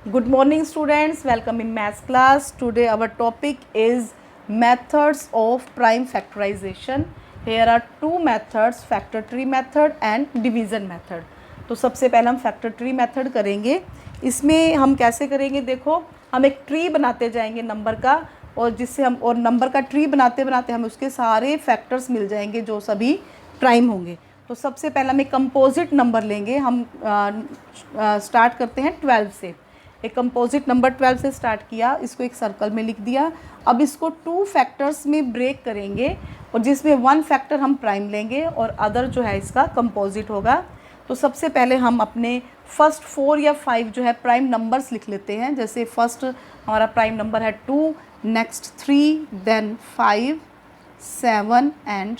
Good morning students, welcome in maths class. Today our topic is methods of prime factorization. Here are two methods, factor tree method and division method. तो सबसे पहले हम factor tree method करेंगे. इसमें हम कैसे करेंगे, देखो हम एक ट्री बनाते जाएंगे नंबर का, और जिससे हम और नंबर का ट्री बनाते बनाते हमें उसके सारे फैक्टर्स मिल जाएंगे जो सभी प्राइम होंगे. तो सबसे पहले हम एक कंपोजिट नंबर लेंगे. हम स्टार्ट करते हैं 12 से. एक कंपोजिट नंबर 12 से स्टार्ट किया, इसको एक सर्कल में लिख दिया. अब इसको टू फैक्टर्स में ब्रेक करेंगे, और जिसमें वन फैक्टर हम प्राइम लेंगे और अदर जो है इसका कंपोजिट होगा. तो सबसे पहले हम अपने फर्स्ट 4 या 5 जो है प्राइम नंबर्स लिख लेते हैं. जैसे फर्स्ट हमारा प्राइम नंबर है 2, नेक्स्ट 3, देन 5, 7 एंड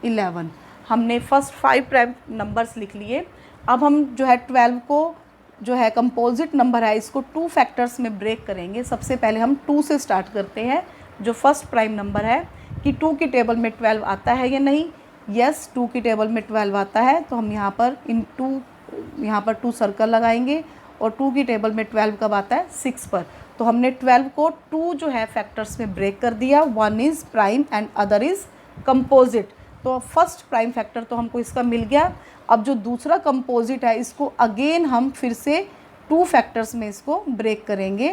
11. हमने फर्स्ट 5 प्राइम नंबर्स लिख लिए. अब हम जो है 12 को जो है कंपोजिट नंबर है इसको टू फैक्टर्स में ब्रेक करेंगे. सबसे पहले हम 2 से स्टार्ट करते हैं, जो फर्स्ट प्राइम नंबर है, कि 2 की टेबल में 12 आता है या नहीं. यस, 2 की टेबल में 12 आता है. तो हम यहाँ पर 2 सर्कल लगाएंगे, और 2 की टेबल में 12 कब आता है, 6 पर. तो हमने 12 को 2 जो है फैक्टर्स में ब्रेक कर दिया. One is prime and other is composite. तो फर्स्ट प्राइम फैक्टर तो हमको इसका मिल गया. अब जो दूसरा कंपोजिट है इसको अगेन हम फिर से 2 फैक्टर्स में इसको ब्रेक करेंगे.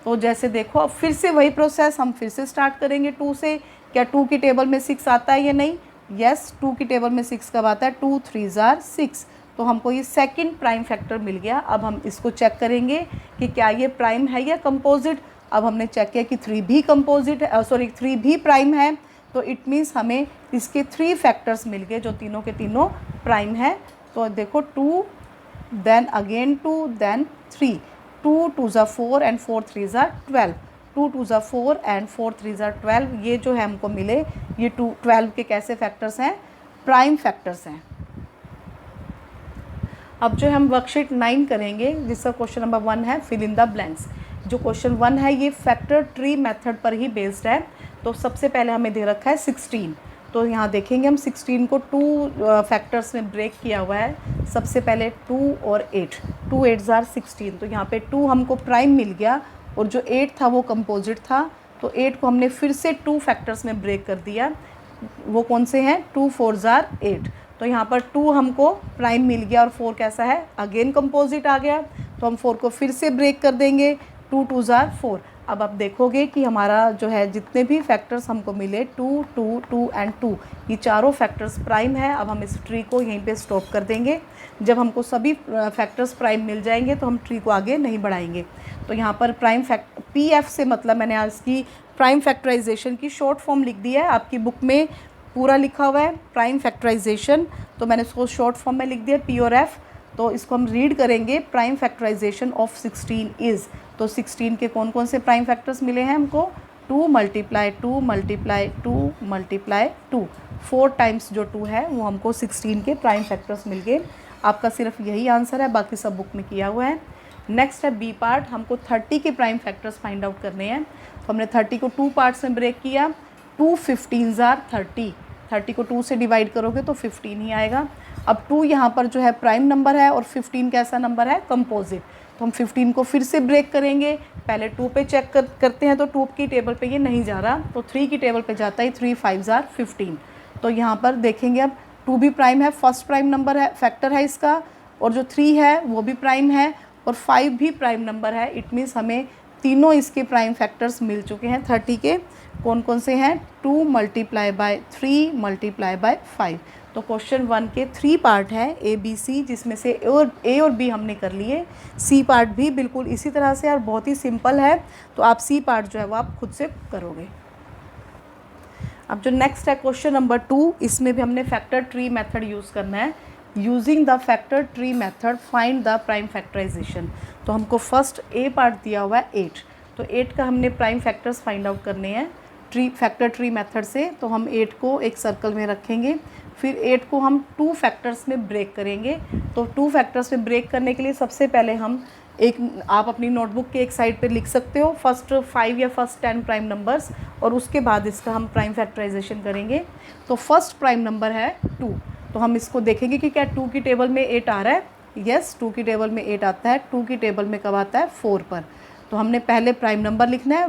तो जैसे देखो, अब फिर से वही प्रोसेस हम फिर से स्टार्ट करेंगे 2 से. क्या 2 की टेबल में 6 आता है या नहीं. यस, 2 की टेबल में 6 कब आता है, 2 3 जार 6. तो हमको ये सेकंड प्राइम फैक्टर मिल गया. अब हम इसको चेक करेंगे कि क्या ये प्राइम है या कंपोजिट. अब हमने चेक किया कि 3 भी कंपोजिट है, 3 भी प्राइम है. तो इट मीन्स हमें इसके 3 फैक्टर्स मिल गए जो तीनों के तीनों प्राइम है. तो देखो 2, देन अगेन 2, देन 3. 2 2 ज़ा 4 एंड 4 3 ज़ा 12. 2 2 ज़ा 4 एंड 4 3 ज़ा 12. ये जो है हमको मिले, ये 12 के कैसे फैक्टर्स हैं, प्राइम फैक्टर्स हैं. अब जो हम वर्कशीट 9 करेंगे, जिसका क्वेश्चन नंबर 1 है फिल इन द ब्लैंक्स. जो क्वेश्चन 1 है ये फैक्टर ट्री मेथड पर ही बेस्ड है. तो सबसे पहले हमें दे रखा है 16. तो यहाँ देखेंगे हम 16 को 2 फैक्टर्स में ब्रेक किया हुआ है. सबसे पहले 2 और 8. 2 8 ज़ार 16. तो यहाँ पे 2 हमको प्राइम मिल गया, और जो 8 था वो कंपोजिट था. तो 8 को हमने फिर से 2 फैक्टर्स में ब्रेक कर दिया. वो कौन से हैं, 2 4 ज़ार 8. तो यहाँ पर 2 हमको प्राइम मिल गया, और 4 कैसा है, अगेन कंपोजिट आ गया. तो हम 4 को फिर से ब्रेक कर देंगे. 2 2 ज़ार 4. अब आप देखोगे कि हमारा जो है जितने भी फैक्टर्स हमको मिले 2 2 2 एंड 2, ये चारों फैक्टर्स प्राइम है. अब हम इस ट्री को यहीं पे स्टॉप कर देंगे. जब हमको सभी फैक्टर्स प्राइम मिल जाएंगे तो हम ट्री को आगे नहीं बढ़ाएंगे. तो यहाँ पर प्राइम PF से मतलब मैंने आज की प्राइम फैक्टराइजेशन की शॉर्ट फॉर्म लिख दी है. आपकी बुक में पूरा लिखा हुआ है प्राइम फैक्टराइजेशन, तो मैंने इसको शॉर्ट फॉर्म में लिख दिया P और F. तो इसको हम रीड करेंगे. Prime factorisation of 16 is. तो 16 के कौन कौन से प्राइम फैक्टर्स मिले हैं हमको, 2 मल्टीप्लाई 2 मल्टीप्लाई 2 मल्टीप्लाई 2. 4 टाइम्स जो 2 है वो हमको 16 के प्राइम फैक्टर्स मिल गए. आपका सिर्फ यही आंसर है, बाकी सब बुक में किया हुआ है. नेक्स्ट है B पार्ट. हमको 30 के प्राइम फैक्टर्स फाइंड आउट करने हैं. तो हमने 30 को 2 पार्ट्स में ब्रेक किया. 2 15 ज़ार 30. 30 को 2 से डिवाइड करोगे तो 15 ही आएगा. अब 2 यहाँ पर जो है प्राइम नंबर है, और 15 कैसा नंबर है, कंपोजिट. तो हम 15 को फिर से ब्रेक करेंगे. पहले 2 पे चेक करते हैं, तो 2 की टेबल पे ये नहीं जा रहा, तो 3 की टेबल पे जाता है. 3 5 ज़ार 15. तो यहाँ पर देखेंगे अब 2 भी प्राइम है, फर्स्ट प्राइम नंबर है, फैक्टर है इसका. और जो 3 है वो भी प्राइम है, और 5 भी प्राइम नंबर है. इट मीन्स हमें तीनों इसके प्राइम फैक्टर्स मिल चुके हैं 30 के. कौन कौन से हैं, 2 मल्टीप्लाई बाय 3 मल्टीप्लाई बाय 5. तो क्वेश्चन 1 के 3 पार्ट हैं ABC, जिसमें से A और B हमने कर लिए. C पार्ट भी बिल्कुल इसी तरह से और बहुत ही सिंपल है. तो आप C पार्ट जो है वो आप खुद से करोगे. अब जो नेक्स्ट है क्वेश्चन नंबर 2, इसमें भी हमने फैक्टर ट्री मेथड यूज़ करना है. Using the factor tree method find the prime factorisation. तो हमको फर्स्ट A पार्ट दिया हुआ है 8. तो 8 का हमने प्राइम फैक्टर्स फाइंड आउट करने हैं फैक्टर ट्री मेथड से. तो हम 8 को एक सर्कल में रखेंगे. फिर 8 को हम 2 फैक्टर्स में ब्रेक करेंगे. तो 2 फैक्टर्स में ब्रेक करने के लिए सबसे पहले हम आप अपनी नोटबुक के एक साइड पे लिख सकते हो फर्स्ट 5 या फर्स्ट 10 प्राइम नंबर्स, और उसके बाद इसका हम प्राइम फैक्टराइजेशन करेंगे. तो फर्स्ट प्राइम नंबर है 2. तो हम इसको देखेंगे कि क्या 2 की टेबल में 8 आ रहा है. यस 2 की टेबल में 8 आता है, 2 की टेबल में कब आता है 4 पर। तो हमने पहले प्राइम नंबर लिखना है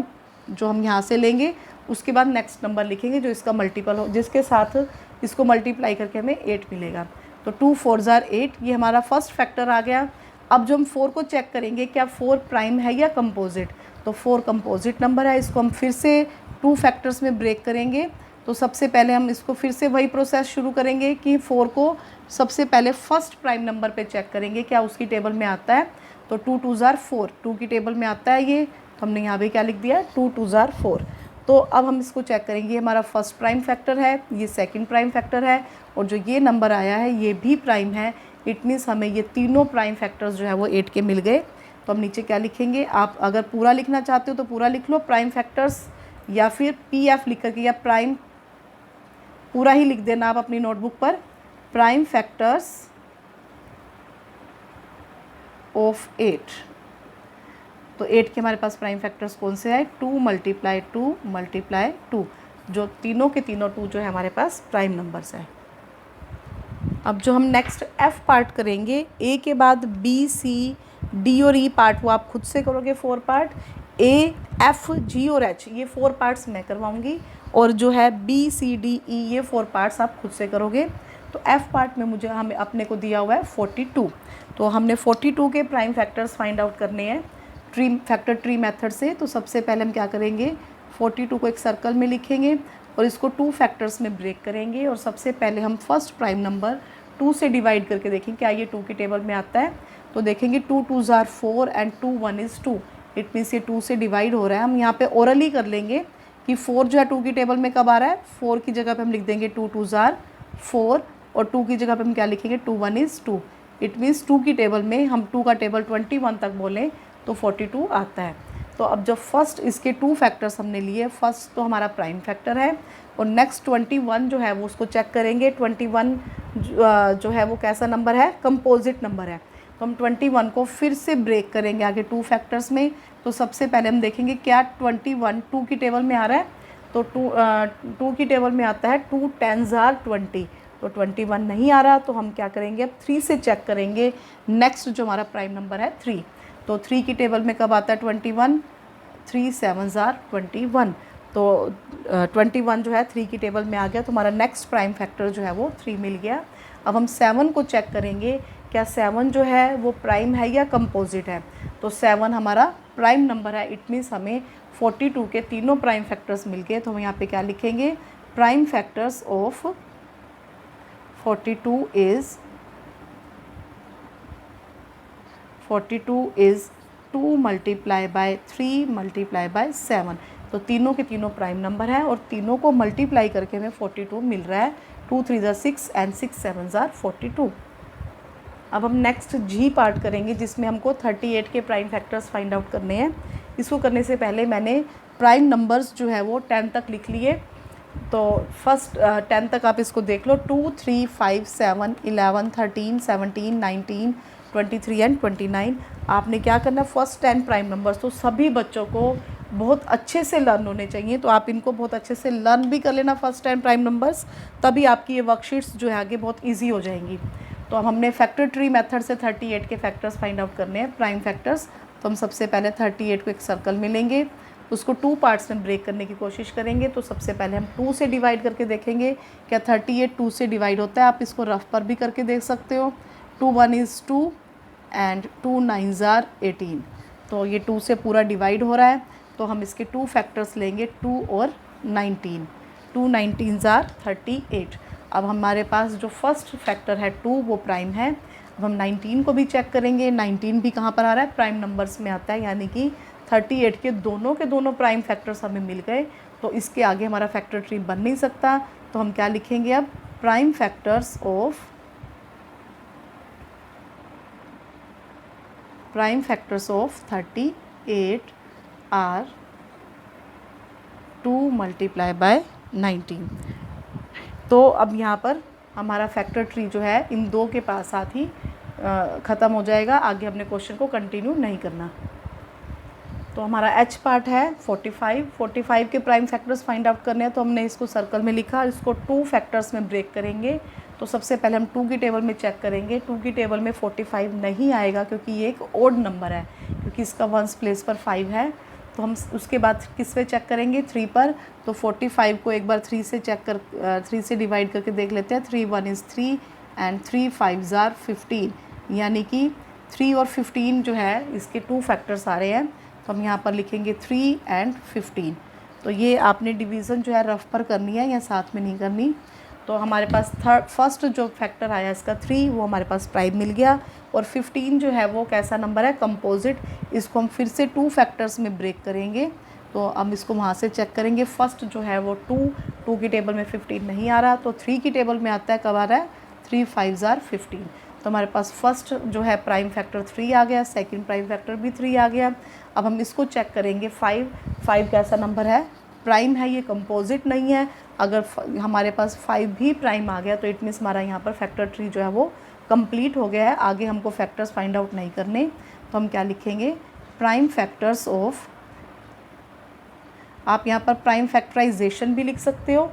जो हम यहाँ से लेंगे, उसके बाद नेक्स्ट नंबर लिखेंगे जो इसका मल्टीपल हो, जिसके साथ इसको मल्टीप्लाई करके हमें 8 मिलेगा। तो 2 4 जार 8, ये हमारा फर्स्ट फैक्टर आ गया। अब जो हम 4 को चेक करेंगे क्या 4 प्राइम है या कंपोजिट, तो 4 कंपोजिट नंबर है। इसको हम फिर से 2 फैक्टर्स में ब्रेक करेंगे। तो सबसे पहले हम इसको फिर से वही प्रोसेस शुरू करेंगे कि 4 को सबसे पहले फर्स्ट प्राइम नंबर पे चेक करेंगे क्या उसकी टेबल में आता है। तो 2 2 जार 4, 2 की टेबल में आता है ये, तो हमने यहाँ पे क्या लिख दिया 2 2 जार 4। तो अब हम इसको चेक करेंगे, हमारा फर्स्ट प्राइम फैक्टर है, ये सेकंड प्राइम फैक्टर है, और जो ये नंबर आया है ये भी प्राइम है। इट मीन्स हमें ये तीनों प्राइम फैक्टर्स जो है वो 8 के मिल गए। तो हम नीचे क्या लिखेंगे, आप अगर पूरा लिखना चाहते हो तो पूरा लिख लो प्राइम फैक्टर्स, या फिर PF लिख करके या प्राइम पूरा ही लिख देना आप अपनी नोटबुक पर, प्राइम फैक्टर्स ऑफ 8। तो 8 के हमारे पास प्राइम फैक्टर्स कौन से हैं, 2 मल्टीप्लाई 2 मल्टीप्लाई 2, जो तीनों के तीनों 2 जो है हमारे पास प्राइम नंबर्स हैं। अब जो हम नेक्स्ट F पार्ट करेंगे, A के बाद B C D और E पार्ट वो आप खुद से करोगे 4 पार्ट, A F G और H ये 4 पार्ट्स मैं करवाऊँगी, और जो है B C D E ये 4 पार्ट्स आप खुद से करोगे। तो F पार्ट में मुझे हमें अपने को दिया हुआ है 42। तो हमने 42 के प्राइम फैक्टर्स फाइंड आउट करने हैं फैक्टर ट्री मेथड से। तो सबसे पहले हम क्या करेंगे, 42 को एक सर्कल में लिखेंगे और इसको 2 फैक्टर्स में ब्रेक करेंगे, और सबसे पहले हम फर्स्ट प्राइम नंबर 2 से डिवाइड करके देखेंगे क्या ये 2 की टेबल में आता है। तो देखेंगे 2 2 jar 4 and 2 1 is 2, it means ये 2 से डिवाइड हो रहा है। हम यहाँ पे ओरली कर लेंगे कि 4 जो है 2 की टेबल में कब आ रहा है, 4 की जगह पे हम लिख देंगे 2 2 जार 4, और 2 की जगह पे हम क्या लिखेंगे 2 1 इज़ 2। इट मीन्स 2 की टेबल में हम 2 का टेबल 21 तक बोलें तो 42 आता है। तो अब जब फर्स्ट इसके 2 फैक्टर्स हमने लिए, फर्स्ट तो हमारा प्राइम फैक्टर है, और नेक्स्ट 21 जो है वो उसको चेक करेंगे। 21 जो है वो कैसा नंबर है, कंपोजिट नंबर है। तो हम 21 को फिर से ब्रेक करेंगे आगे 2 फैक्टर्स में। तो सबसे पहले हम देखेंगे क्या 21 2 की टेबल में आ रहा है, तो 2 की टेबल में आता है 2 10 जार 20, तो 21 नहीं आ रहा। तो हम क्या करेंगे, अब 3 से चेक करेंगे नेक्स्ट जो हमारा प्राइम नंबर है 3। तो 3 की टेबल में कब आता है 21, 3 7 जार 21, तो 21 जो है 3 की टेबल में आ गया। तो हमारा नेक्स्ट प्राइम फैक्टर जो है वो 3 मिल गया। अब हम 7 को चेक करेंगे क्या 7 जो है वो प्राइम है या कंपोजिट है। तो 7 हमारा प्राइम नंबर है, इट मीन्स हमें 42 के तीनों प्राइम फैक्टर्स मिल गए। तो हम यहाँ पे क्या लिखेंगे, prime factors of 42 is 2 multiply bye 3 multiply by 7। तो तीनों के तीनों प्राइम नंबर है, और तीनों को मल्टीप्लाई करके हमें 42 मिल रहा है। 2 3 ज़ार 6 एंड 6 7 ज़ार 42। अब हम नेक्स्ट G पार्ट करेंगे जिसमें हमको 38 के प्राइम फैक्टर्स फाइंड आउट करने हैं। इसको करने से पहले मैंने प्राइम नंबर्स जो है वो 10 तक लिख लिए। तो फर्स्ट 10 तक आप इसको देख लो, 2 3 5 7 11 13 17 19 23 एंड 29। आपने क्या करना है, फर्स्ट 10 प्राइम नंबर्स तो सभी बच्चों को बहुत अच्छे से लर्न होने चाहिए। तो आप इनको बहुत अच्छे से लर्न भी कर लेना फर्स्ट 10 प्राइम नंबर्स, तभी आपकी ये वर्कशीट्स जो है आगे बहुत ईजी हो जाएंगी। तो अब हमने फैक्टर ट्री मेथड से 38 के फैक्टर्स फाइंड आउट करने हैं, प्राइम फैक्टर्स। तो हम सबसे पहले 38 को एक सर्कल में लेंगे, उसको 2 पार्ट्स में ब्रेक करने की कोशिश करेंगे। तो सबसे पहले हम 2 से डिवाइड करके देखेंगे क्या 38 2 से डिवाइड होता है। आप इसको रफ पर भी करके देख सकते हो। 2 1 इज़ 2 एंड 2 9 ज़ार 18। तो ये 2 से पूरा डिवाइड हो रहा है। तो हम इसके 2 फैक्टर्स लेंगे, 2 और 19। 2 19 ज़ार 38। अब हमारे पास जो फर्स्ट फैक्टर है 2 वो प्राइम है। अब हम 19 को भी चेक करेंगे। 19 भी कहाँ पर आ रहा है, प्राइम नंबर्स में आता है, यानी कि 38 के दोनों प्राइम फैक्टर्स हमें मिल गए। तो इसके आगे हमारा फैक्टर ट्री बन नहीं सकता। तो हम क्या लिखेंगे अब, prime factors of 38 are 2 multiply by 19। तो अब यहाँ पर हमारा फैक्टर ट्री जो है इन 2 के पास साथ ही ख़त्म हो जाएगा। आगे हमने क्वेश्चन को कंटिन्यू नहीं करना। तो हमारा H पार्ट है 45 के प्राइम फैक्टर्स फाइंड आउट करने हैं। तो हमने इसको सर्कल में लिखा, इसको 2 फैक्टर्स में ब्रेक करेंगे। तो सबसे पहले हम 2 की टेबल में चेक करेंगे। 2 की टेबल में 45 नहीं आएगा क्योंकि ये एक ओड नंबर है, क्योंकि इसका वंस प्लेस पर 5 है। तो हम उसके बाद किस पे चेक करेंगे, 3 पर। तो 45 को एक बार 3 से चेक कर 3 से डिवाइड करके देख लेते हैं। 3 1 इज़ 3 एंड 3 5 आर 15, यानी कि 3 और 15 जो है इसके 2 फैक्टर्स आ रहे हैं। तो हम यहाँ पर लिखेंगे 3 एंड 15। तो ये आपने डिवीज़न जो है रफ पर करनी है या साथ में नहीं करनी। तो हमारे पास फर्स्ट जो फैक्टर आया इसका 3, वो हमारे पास प्राइम मिल गया। और 15 जो है वो कैसा नंबर है, कंपोजिट। इसको हम फिर से 2 फैक्टर्स में ब्रेक करेंगे। तो हम इसको वहाँ से चेक करेंगे। फर्स्ट जो है वो 2 की टेबल में 15 नहीं आ रहा, तो 3 की टेबल में आता है, कब आ रहा है, 3 5 आर 15। तो हमारे पास फर्स्ट जो है प्राइम फैक्टर 3 आ गया, सेकंड प्राइम फैक्टर भी 3 आ गया। अब हम इसको चेक करेंगे 5 कैसा नंबर है, प्राइम है, ये कंपोजिट नहीं है। अगर हमारे पास 5 भी प्राइम आ गया तो इट मीन्स हमारा यहाँ पर फैक्टर ट्री जो है वो कंप्लीट हो गया है। आगे हमको फैक्टर्स फाइंड आउट नहीं करने। तो हम क्या लिखेंगे, प्राइम फैक्टर्स ऑफ, आप यहाँ पर प्राइम फैक्टराइजेशन भी लिख सकते हो,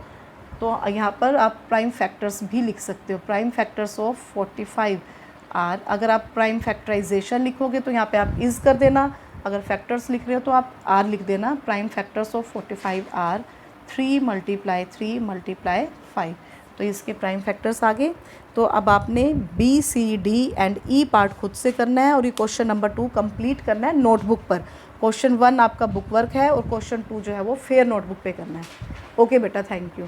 तो यहाँ पर आप प्राइम फैक्टर्स भी लिख सकते हो। प्राइम फैक्टर्स ऑफ 45 आर, अगर आप प्राइम फैक्टराइजेशन लिखोगे तो यहाँ पे आप इज़ कर देना, अगर फैक्टर्स लिख रहे हो तो आप आर लिख देना। Prime factors of 45 are 3 × 3 × 5। तो इसके प्राइम फैक्टर्स आ गए। तो अब आपने B C D and E part खुद से करना है और ये क्वेश्चन नंबर 2 कंप्लीट करना है नोटबुक पर। क्वेश्चन 1 आपका बुक वर्क है और क्वेश्चन 2 जो है वो फेयर नोटबुक पे करना है। ओके बेटा, थैंक यू।